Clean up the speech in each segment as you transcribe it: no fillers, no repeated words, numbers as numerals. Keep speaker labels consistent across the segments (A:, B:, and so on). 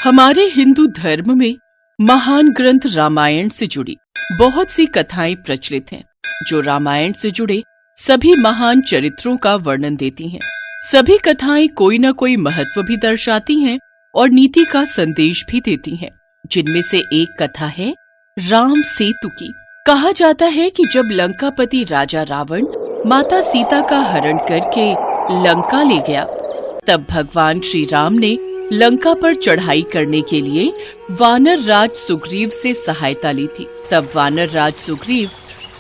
A: हमारे हिंदू धर्म में महान ग्रंथ रामायण से जुड़ी बहुत सी कथाएं प्रचलित हैं, जो रामायण से जुड़े सभी महान चरित्रों का वर्णन देती हैं। सभी कथाएं कोई न कोई महत्व भी दर्शाती हैं और नीति का संदेश भी देती हैं। जिनमें से एक कथा है राम सेतु की। कहा जाता है कि जब लंकापति राजा रावण माता सीता का हरण करके लंका ले गया, तब भगवान श्री राम ने लंका पर चढ़ाई करने के लिए वानर राज सुग्रीव से सहायता ली थी। तब वानर राज सुग्रीव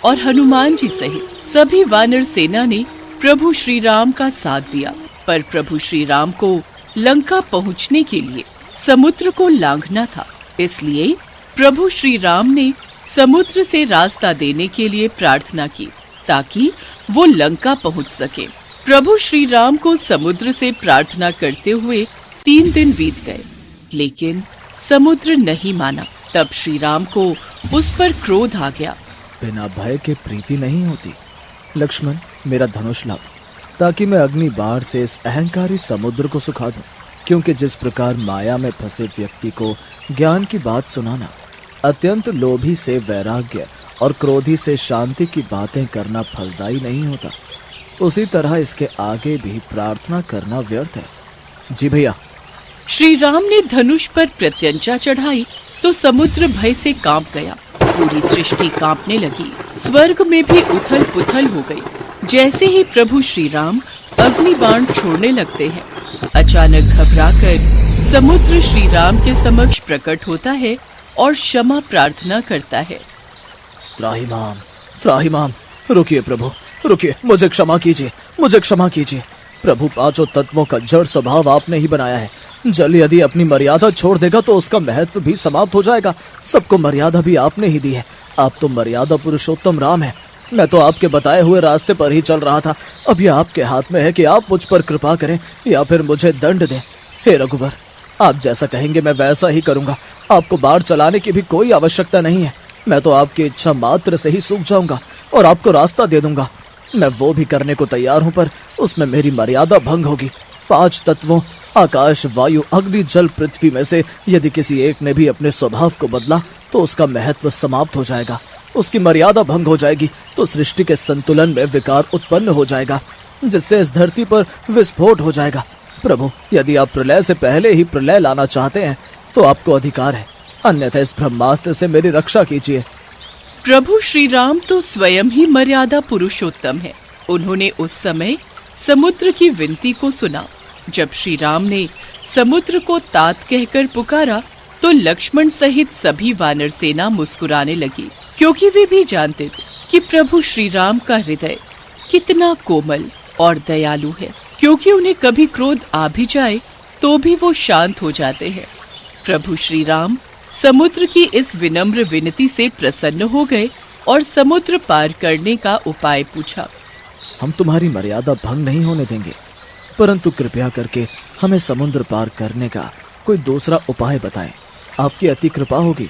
A: और हनुमान जी सहित सभी वानर सेना ने प्रभु श्री राम का साथ दिया। पर प्रभु श्री राम को लंका पहुंचने के लिए समुद्र को लांघना था, इसलिए प्रभु श्री राम ने समुद्र से रास्ता देने के लिए प्रार्थना की ताकि वो लंका पहुंच सके। प्रभु श्री राम को समुद्र से प्रार्थना करते हुए 3 दिन बीत गए, लेकिन समुद्र नहीं माना। तब श्री राम को उस पर क्रोध आ गया।
B: बिना भय के प्रीति नहीं होती। लक्ष्मण, मेरा धनुष लाओ ताकि मैं अग्नि बाण से इस अहंकारी समुद्र को सुखा दूं। क्योंकि जिस प्रकार माया में फंसे व्यक्ति को ज्ञान की बात सुनाना, अत्यंत लोभी से वैराग्य और क्रोधी से शांति की बातें करना फलदायी नहीं होता, उसी तरह इसके आगे भी प्रार्थना करना व्यर्थ है। जी भैया।
A: श्री राम ने धनुष पर प्रत्यंचा चढ़ाई तो समुद्र भय से कांप गया। पूरी सृष्टि कांपने लगी, स्वर्ग में भी उथल पुथल हो गई। जैसे ही प्रभु श्री राम अग्नि बाण छोड़ने लगते हैं, अचानक घबराकर समुद्र श्री राम के समक्ष प्रकट होता है और क्षमा प्रार्थना करता है।
B: त्राहिमाम, त्राहिमाम, रुकिए प्रभु, रुकिए, मुझे क्षमा कीजिए, मुझे क्षमा कीजिए। प्रभु, 5 तत्वों का जड़ स्वभाव आपने ही बनाया है। जल यदि अपनी मर्यादा छोड़ देगा तो उसका महत्व भी समाप्त हो जाएगा। सबको मर्यादा भी आपने ही दी है। आप तो मर्यादा पुरुषोत्तम राम है। मैं तो आपके बताए हुए रास्ते पर ही चल रहा था। अब यह आपके हाथ में है कि आप मुझ पर कृपा करें या फिर मुझे दंड दें। हे रघुवर, आप जैसा कहेंगे मैं वैसा ही करूंगा। आपको बाढ़ चलाने की भी कोई आवश्यकता नहीं है। मैं तो आपकी इच्छा मात्र से ही सूख जाऊंगा और आपको रास्ता दे दूंगा। मैं वो भी करने को तैयार हूं, पर उसमें मेरी मर्यादा भंग होगी। 5 तत्वों आकाश, वायु, अग्नि, जल, पृथ्वी में से यदि किसी एक ने भी अपने स्वभाव को बदला तो उसका महत्व समाप्त हो जाएगा, उसकी मर्यादा भंग हो जाएगी, तो सृष्टि के संतुलन में विकार उत्पन्न हो जाएगा, जिससे इस धरती पर विस्फोट हो जाएगा। प्रभु, यदि आप प्रलय से पहले ही प्रलय लाना चाहते हैं तो आपको अधिकार है, अन्यथा इस ब्रह्मास्त्र से मेरी रक्षा कीजिए।
A: प्रभु श्री राम तो स्वयं ही मर्यादा पुरुषोत्तम है। उन्होंने उस समय समुद्र की विनती को सुना। जब श्री राम ने समुद्र को तात कहकर पुकारा तो लक्ष्मण सहित सभी वानर सेना मुस्कुराने लगी, क्योंकि वे भी जानते थे कि प्रभु श्री राम का हृदय कितना कोमल और दयालु है। क्योंकि उन्हें कभी क्रोध आ भी जाए तो भी वो शांत हो जाते हैं। प्रभु श्री राम समुद्र की इस विनम्र विनती से प्रसन्न हो गए और समुद्र पार करने का उपाय पूछा।
B: हम तुम्हारी मर्यादा भंग नहीं होने देंगे, परंतु कृपया करके हमें समुद्र पार करने का कोई दूसरा उपाय बताएं। आपकी अति कृपा होगी।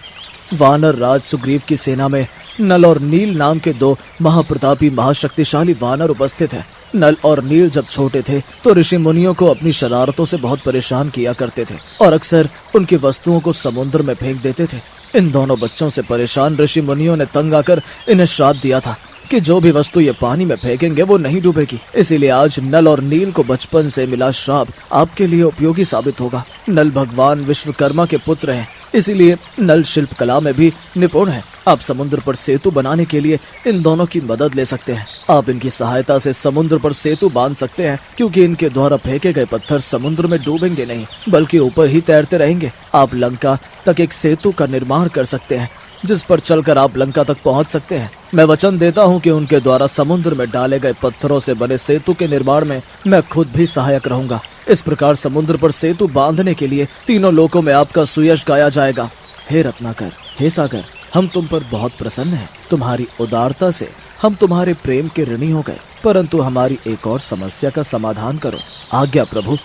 B: वानर राज सुग्रीव की सेना में नल और नील नाम के 2 महाप्रतापी महाशक्तिशाली वानर उपस्थित हैं। नल और नील जब छोटे थे तो ऋषि मुनियों को अपनी शरारतों से बहुत परेशान किया करते थे और अक्सर उनकी वस्तुओं को समुद्र में फेंक देते थे। इन दोनों बच्चों से परेशान ऋषि मुनियों ने तंग आकर इन्हें श्राप दिया था कि जो भी वस्तु ये पानी में फेंकेंगे वो नहीं डूबेगी। इसीलिए आज नल और नील को बचपन से मिला श्राप आपके लिए उपयोगी साबित होगा। नल भगवान विश्वकर्मा के पुत्र हैं, इसीलिए नल शिल्प कला में भी निपुण है। आप समुद्र पर सेतु बनाने के लिए इन दोनों की मदद ले सकते हैं। आप इनकी सहायता से समुद्र पर सेतु बांध सकते हैं, क्योंकि इनके द्वारा फेंके गए पत्थर समुद्र में डूबेंगे नहीं, बल्कि ऊपर ही तैरते रहेंगे। आप लंका तक एक सेतु का निर्माण कर सकते हैं, जिस पर चलकर आप लंका तक पहुंच सकते हैं। मैं वचन देता हूं कि उनके द्वारा समुद्र में डाले गए पत्थरों से बने सेतु के निर्माण में मैं खुद भी सहायक रहूंगा। इस प्रकार समुद्र पर सेतु बांधने के लिए तीनों लोकों में आपका सुयश गाया जाएगा। हे रत्नाकर, हे सागर, हम तुम पर बहुत प्रसन्न हैं। तुम्हारी उदारता से हम तुम्हारे प्रेम के ऋणी हो गए, परंतु हमारी एक और समस्या का समाधान करो। आज्ञा प्रभु।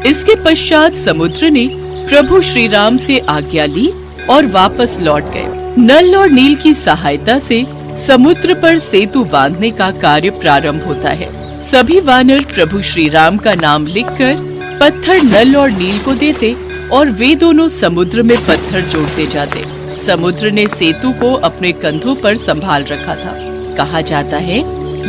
A: इसके पश्चात समुद्र ने प्रभु श्री राम से आज्ञा ली और वापस लौट गए। नल और नील की सहायता से समुद्र पर सेतु बांधने का कार्य प्रारंभ होता है। सभी वानर प्रभु श्री राम का नाम लिखकर पत्थर नल और नील को देते और वे दोनों समुद्र में पत्थर जोड़ते जाते। समुद्र ने सेतु को अपने कंधों पर संभाल रखा था। कहा जाता है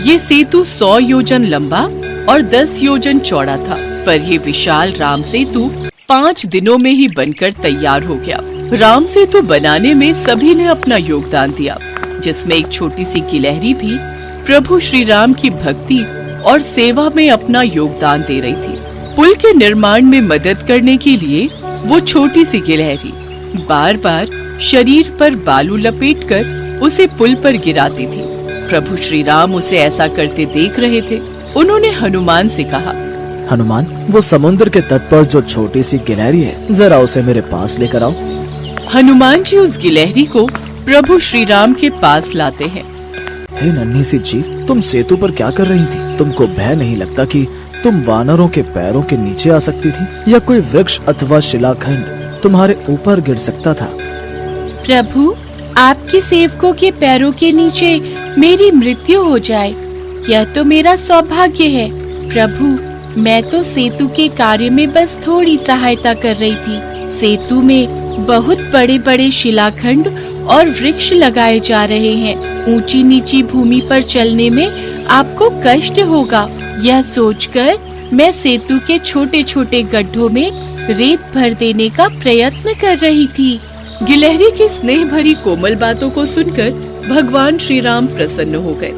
A: ये सेतु 100 योजन लंबा और 10 योजन चौड़ा था, पर ये विशाल राम सेतु 5 दिनों में ही बनकर तैयार हो गया। राम सेतु बनाने में सभी ने अपना योगदान दिया, जिसमें एक छोटी सी गिलहरी भी प्रभु श्री राम की भक्ति और सेवा में अपना योगदान दे रही थी। पुल के निर्माण में मदद करने के लिए वो छोटी सी गिलहरी बार बार शरीर पर बालू लपेटकर उसे पुल पर गिराती थी। प्रभु श्री राम उसे ऐसा करते देख रहे थे। उन्होंने हनुमान से कहा,
B: हनुमान, वो समुद्र के तट पर जो छोटी सी गिलहरी है, जरा उसे मेरे पास लेकर आओ।
A: हनुमान जी उस गिलहरी को प्रभु श्री राम के पास लाते हैं।
B: हे नन्ही सी जीव, तुम सेतु पर क्या कर रही थी? तुमको भय नहीं लगता कि तुम वानरों के पैरों के नीचे आ सकती थी, या कोई वृक्ष अथवा शिलाखंड तुम्हारे ऊपर गिर सकता था?
C: प्रभु, आपके सेवकों के पैरों के नीचे मेरी मृत्यु हो जाए, यह तो मेरा सौभाग्य है। प्रभु, मैं तो सेतु के कार्य में बस थोड़ी सहायता कर रही थी। सेतु में बहुत बड़े बड़े शिलाखंड और वृक्ष लगाए जा रहे हैं। ऊंची नीची भूमि पर चलने में आपको कष्ट होगा, यह सोचकर मैं सेतु के छोटे छोटे गड्ढों में रेत भर देने का प्रयत्न कर रही थी।
A: गिलहरी की स्नेह भरी कोमल बातों को सुनकर भगवान श्री राम प्रसन्न हो गए।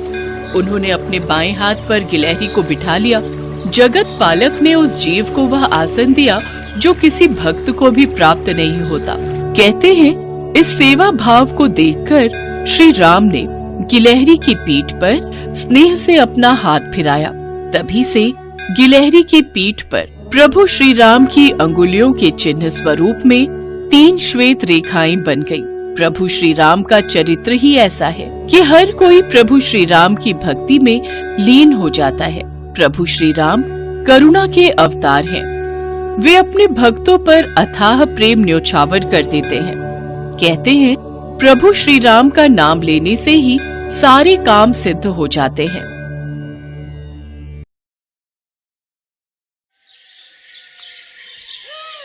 A: उन्होंने अपने बाएं हाथ पर गिलहरी को बिठा लिया। जगत पालक ने उस जीव को वह आसन दिया जो किसी भक्त को भी प्राप्त नहीं होता। कहते हैं इस सेवा भाव को देखकर श्री राम ने गिलहरी की पीठ पर स्नेह से अपना हाथ फिराया। तभी से गिलहरी की पीठ पर प्रभु श्री राम की अंगुलियों के चिन्ह स्वरूप में 3 श्वेत रेखाएं बन गईं। प्रभु श्री राम का चरित्र ही ऐसा है कि हर कोई प्रभु श्री राम की भक्ति में लीन हो जाता है। प्रभु श्री राम करुणा के अवतार हैं। वे अपने भक्तों पर अथाह प्रेम न्योछावर कर देते हैं। कहते हैं प्रभु श्री राम का नाम लेने से ही सारे काम सिद्ध हो जाते हैं।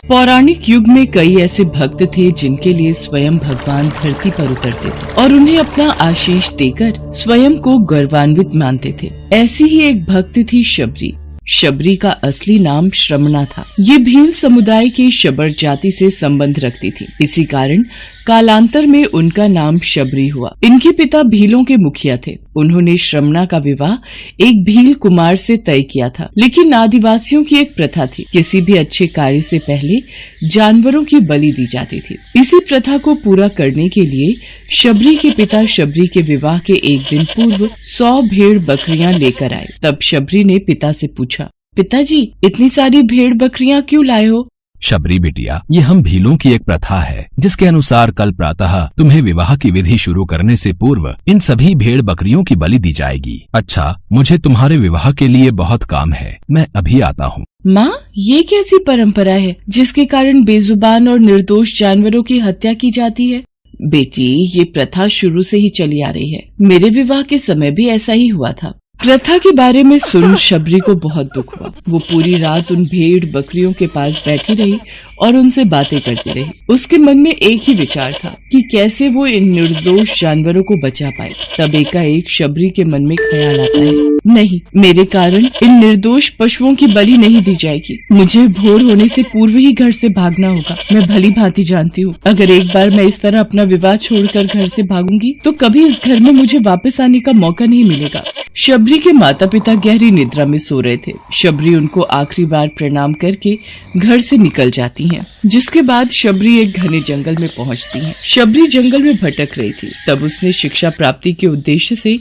A: पौराणिक युग में कई ऐसे भक्त थे जिनके लिए स्वयं भगवान धरती पर उतरते थे और उन्हें अपना आशीष देकर स्वयं को गौरवान्वित मानते थे। ऐसी ही एक भक्त थी शबरी। शबरी का असली नाम श्रमणा था। ये भील समुदाय की शबर जाति से संबंध रखती थी। इसी कारण कालांतर में उनका नाम शबरी हुआ। इनके पिता भीलों के मुखिया थे। उन्होंने श्रमणा का विवाह एक भील कुमार से तय किया था, लेकिन आदिवासियों की एक प्रथा थी, किसी भी अच्छे कार्य से पहले जानवरों की बलि दी जाती थी। इसी प्रथा को पूरा करने के लिए शबरी के पिता शबरी के विवाह के एक दिन पूर्व 100 भेड़ बकरियां लेकर आए। तब शबरी ने पिता से पूछा, पिताजी, इतनी सारी भेड़ बकरियां क्यों लाए हो?
D: शबरी बिटिया, ये हम भीलों की एक प्रथा है जिसके अनुसार कल प्रातः तुम्हें विवाह की विधि शुरू करने से पूर्व इन सभी भेड़ बकरियों की बलि दी जाएगी। अच्छा, मुझे तुम्हारे विवाह के लिए बहुत काम है, मैं अभी आता हूँ।
A: माँ, ये कैसी परंपरा है जिसके कारण बेजुबान और निर्दोष जानवरों की हत्या की जाती है? बेटी, ये प्रथा शुरू से ही चली आ रही है। मेरे विवाह के समय भी ऐसा ही हुआ था। प्रथा के बारे में सुन शबरी को बहुत दुख हुआ। वो पूरी रात उन भेड़ बकरियों के पास बैठी रही और उनसे बातें करती रही। उसके मन में एक ही विचार था कि कैसे वो इन निर्दोष जानवरों को बचा पाए। तब एकाएक शबरी के मन में ख्याल आता है, नहीं, मेरे कारण इन निर्दोष पशुओं की बलि नहीं दी जाएगी। मुझे भोर होने से पूर्व ही घर से भागना होगा। मैं भली भांति जानती हूँ, अगर एक बार मैं इस तरह अपना विवाह छोड़कर घर से भागूंगी तो कभी इस घर में मुझे वापस आने का मौका नहीं मिलेगा। शबरी के माता पिता गहरी निद्रा में सो रहे थे। शबरी उनको आखिरी बार प्रणाम करके घर से निकल जाती हैं, जिसके बाद शबरी एक घने जंगल में पहुंचती हैं। शबरी जंगल में भटक रही थी। तब उसने शिक्षा प्राप्ति के उद्देश्य से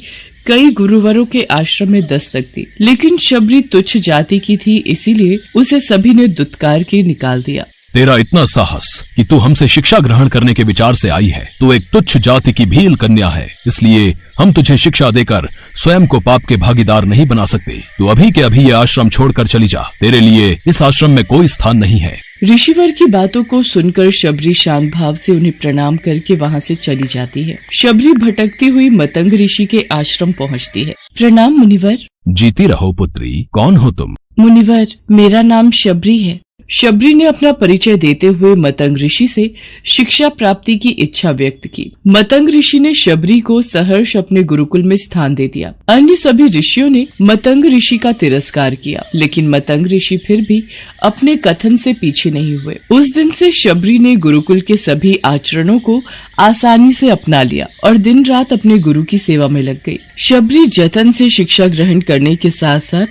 A: कई गुरुवरों के आश्रम में दस्तक दी, लेकिन शबरी तुच्छ जाति की थी, इसीलिए उसे सभी ने दुत्कार के निकाल दिया।
D: तेरा इतना साहस कि तू हमसे शिक्षा ग्रहण करने के विचार से आई है। तू एक तुच्छ जाति की भील कन्या है, इसलिए हम तुझे शिक्षा देकर स्वयं को पाप के भागीदार नहीं बना सकते। तू अभी के अभी ये आश्रम छोड़कर चली जा। तेरे लिए इस आश्रम में कोई स्थान नहीं है।
A: ऋषिवर की बातों को सुनकर शबरी शांत भाव से उन्हें प्रणाम करके वहाँ से चली जाती है। शबरी भटकती हुई मतंग ऋषि के आश्रम पहुँचती है। प्रणाम मुनिवर।
D: जीती रहो पुत्री, कौन हो तुम?
A: मुनिवर, मेरा नाम शबरी है। शबरी ने अपना परिचय देते हुए मतंग ऋषि से शिक्षा प्राप्ति की इच्छा व्यक्त की। मतंग ऋषि ने शबरी को सहर्ष अपने गुरुकुल में स्थान दे दिया। अन्य सभी ऋषियों ने मतंग ऋषि का तिरस्कार किया, लेकिन मतंग ऋषि फिर भी अपने कथन से पीछे नहीं हुए। उस दिन से शबरी ने गुरुकुल के सभी आचरणों को आसानी से अपना लिया और दिन रात अपने गुरु की सेवा में लग गई। शबरी जतन से शिक्षा ग्रहण करने के साथ साथ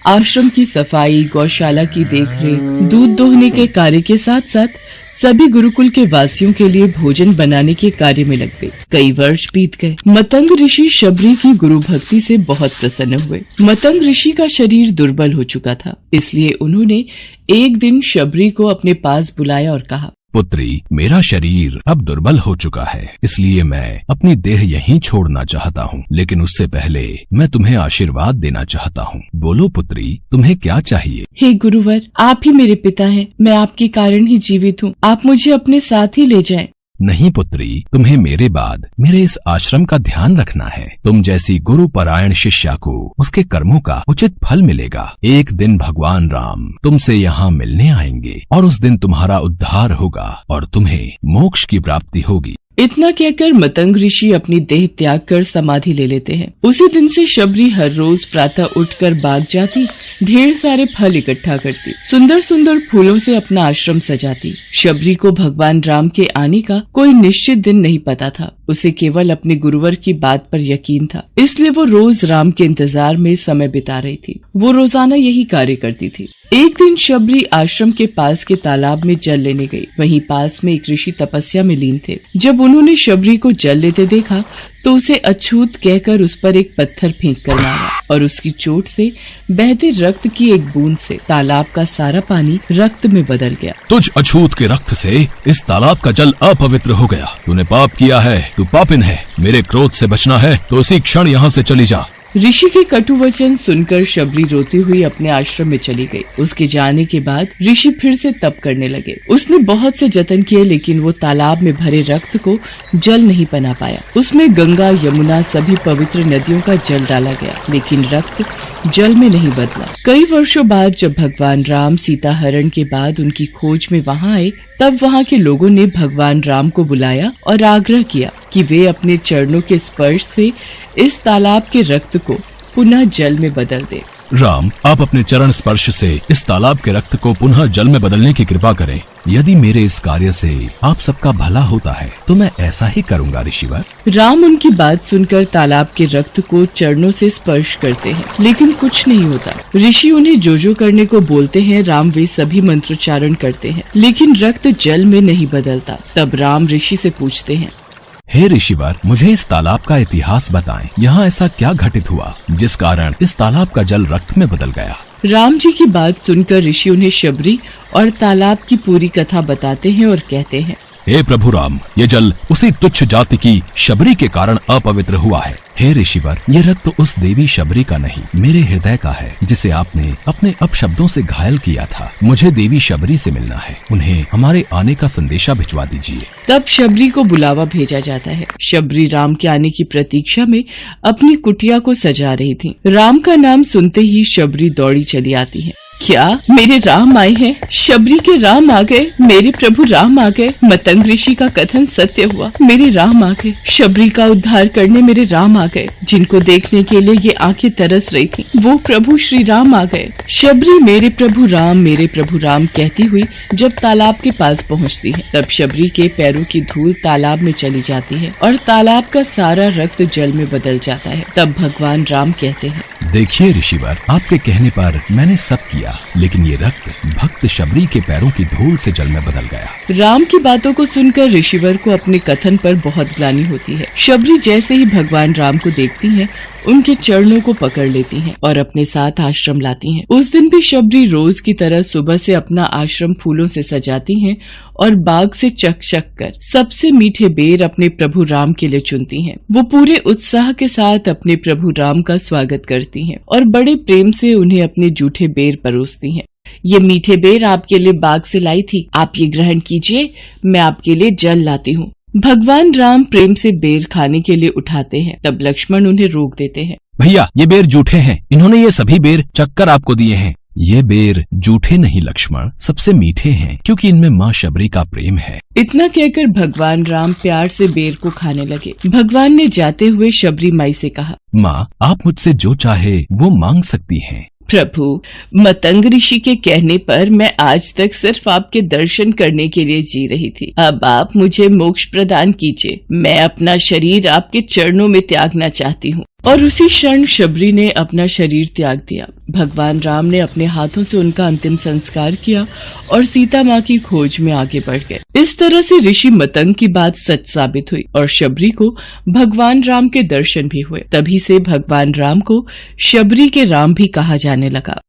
A: आश्रम की सफाई, गौशाला की देखरेख, दूध दोहने के कार्य के साथ साथ सभी गुरुकुल के वासियों के लिए भोजन बनाने के कार्य में लग गई। कई वर्ष बीत गए। मतंग ऋषि शबरी की गुरु भक्ति से बहुत प्रसन्न हुए। मतंग ऋषि का शरीर दुर्बल हो चुका था, इसलिए उन्होंने एक दिन शबरी को अपने पास बुलाया और कहा,
D: पुत्री, मेरा शरीर अब दुर्बल हो चुका है, इसलिए मैं अपनी देह यहीं छोड़ना चाहता हूँ, लेकिन उससे पहले मैं तुम्हें आशीर्वाद देना चाहता हूँ। बोलो पुत्री, तुम्हें क्या चाहिए?
A: हे गुरुवर, आप ही मेरे पिता हैं। मैं आपके कारण ही जीवित हूँ। आप मुझे अपने साथ ही ले जाएं।
D: नहीं पुत्री, तुम्हें मेरे बाद मेरे इस आश्रम का ध्यान रखना है। तुम जैसी गुरु परायण शिष्या को उसके कर्मों का उचित फल मिलेगा। एक दिन भगवान राम तुमसे यहाँ मिलने आएंगे और उस दिन तुम्हारा उद्धार होगा और तुम्हें मोक्ष की प्राप्ति होगी।
A: इतना कहकर मतंग ऋषि अपनी देह त्याग कर समाधि ले लेते हैं। उसी दिन से शबरी हर रोज प्रातः उठकर बाग जाती, ढेर सारे फल इकट्ठा करती, सुंदर सुंदर फूलों से अपना आश्रम सजाती। शबरी को भगवान राम के आने का कोई निश्चित दिन नहीं पता था। उसे केवल अपने गुरुवर की बात पर यकीन था, इसलिए वो रोज राम के इंतजार में समय बिता रही थी। वो रोजाना यही कार्य करती थी। एक दिन शबरी आश्रम के पास के तालाब में जल लेने गई। वहीं पास में एक ऋषि तपस्या में लीन थे। जब उन्होंने शबरी को जल लेते देखा तो उसे अछूत कहकर उस पर एक पत्थर फेंक कर मारा और उसकी चोट से बहते रक्त की एक बूंद से तालाब का सारा पानी रक्त में बदल गया।
D: तुझ अछूत के रक्त से इस तालाब का जल अपवित्र हो गया। तूने पाप किया है, तू पापिन है। मेरे क्रोध से बचना है तो उसी क्षण यहाँ से चली जा।
A: ऋषि के कटु वचन सुनकर शबरी रोती हुई अपने आश्रम में चली गई। उसके जाने के बाद ऋषि फिर से तप करने लगे। उसने बहुत से जतन किए, लेकिन वो तालाब में भरे रक्त को जल नहीं बना पाया। उसमें गंगा, यमुना, सभी पवित्र नदियों का जल डाला गया, लेकिन रक्त जल में नहीं बदला। कई वर्षों बाद जब भगवान राम सीता हरण के बाद उनकी खोज में वहाँ आए, तब वहाँ के लोगों ने भगवान राम को बुलाया और आग्रह किया कि वे अपने चरणों के स्पर्श से इस तालाब के रक्त को पुनः जल में बदल दे।
D: राम, आप अपने चरण स्पर्श से इस तालाब के रक्त को पुनः जल में बदलने की कृपा करें। यदि मेरे इस कार्य से आप सबका भला होता है तो मैं ऐसा ही करूँगा ऋषिवर।
A: राम उनकी बात सुनकर तालाब के रक्त को चरणों से स्पर्श करते हैं, लेकिन कुछ नहीं होता। ऋषि उन्हें जो करने को बोलते हैं, राम वे सभी मंत्रोच्चारण करते हैं, लेकिन रक्त जल में नहीं बदलता। तब राम ऋषि से पूछते हैं,
D: हे ऋषिवर, मुझे इस तालाब का इतिहास बताएं। यहाँ ऐसा क्या घटित हुआ जिस कारण इस तालाब का जल रक्त में बदल गया?
A: राम जी की बात सुनकर ऋषि उन्हें शबरी और तालाब की पूरी कथा बताते हैं और कहते हैं,
D: हे प्रभु राम, ये जल उसी तुच्छ जाति की शबरी के कारण अपवित्र हुआ है। हे ऋषिवर, ये रक्त उस देवी शबरी का नहीं, मेरे हृदय का है, जिसे आपने अपने अपशब्दों से घायल किया था। मुझे देवी शबरी से मिलना है। उन्हें हमारे आने का संदेशा भिजवा दीजिए।
A: तब शबरी को बुलावा भेजा जाता है। शबरी राम के आने की प्रतीक्षा में अपनी कुटिया को सजा रही थी। राम का नाम सुनते ही शबरी दौड़ी चली आती है। क्या मेरे राम आए हैं? शबरी के राम आ गए, मेरे प्रभु राम आ गए। मतंग ऋषि का कथन सत्य हुआ, मेरे राम आ गए। शबरी का उद्धार करने मेरे राम आ गए। जिनको देखने के लिए ये आंखें तरस रही थी, वो प्रभु श्री राम आ गए। शबरी मेरे प्रभु राम कहती हुई जब तालाब के पास पहुंचती है, तब शबरी के पैरों की धूल तालाब में चली जाती है और तालाब का सारा रक्त जल में बदल जाता है। तब भगवान राम कहते हैं,
D: देखिए ऋषिवर, आपके कहने पर मैंने सब किया, लेकिन ये रक्त भक्त शबरी के पैरों की धूल से जल में बदल गया।
A: राम की बातों को सुनकर ऋषिवर को अपने कथन पर बहुत ग्लानि होती है। शबरी जैसे ही भगवान राम को देखती हैं, उनके चरणों को पकड़ लेती हैं और अपने साथ आश्रम लाती हैं। उस दिन भी शबरी रोज की तरह सुबह से अपना आश्रम फूलों से सजाती हैं और बाग से चक कर सबसे मीठे बेर अपने प्रभु राम के लिए चुनती हैं। वो पूरे उत्साह के साथ अपने प्रभु राम का स्वागत करती हैं और बड़े प्रेम से उन्हें अपने जूठे बेर परोसती हैं। ये मीठे बेर आपके लिए बाग से लाई थी, आप ये ग्रहण कीजिए, मैं आपके लिए जल लाती हूँ। भगवान राम प्रेम से बेर खाने के लिए उठाते हैं, तब लक्ष्मण उन्हें रोक देते हैं।
D: भैया, ये बेर जूठे हैं। इन्होंने ये सभी बेर चक्कर आपको दिए हैं। ये बेर जूठे नहीं लक्ष्मण, सबसे मीठे हैं, क्योंकि इनमें माँ शबरी का प्रेम है।
C: इतना कहकर भगवान राम प्यार से बेर को खाने लगे। भगवान ने जाते हुए शबरी माई से कहा,
D: माँ, आप मुझसे जो चाहे वो मांग सकती हैं।
C: प्रभु, मतंग ऋषि के कहने पर मैं आज तक सिर्फ आपके दर्शन करने के लिए जी रही थी। अब आप मुझे मोक्ष प्रदान कीजिए। मैं अपना शरीर आपके चरणों में त्यागना चाहती हूँ। और उसी क्षण शबरी ने अपना शरीर त्याग दिया। भगवान राम ने अपने हाथों से उनका अंतिम संस्कार किया और सीता माँ की खोज में आगे बढ़ गए। इस तरह से ऋषि मतंग की बात सच साबित हुई और शबरी को भगवान राम के दर्शन भी हुए। तभी से भगवान राम को शबरी के राम भी कहा जाने लगा।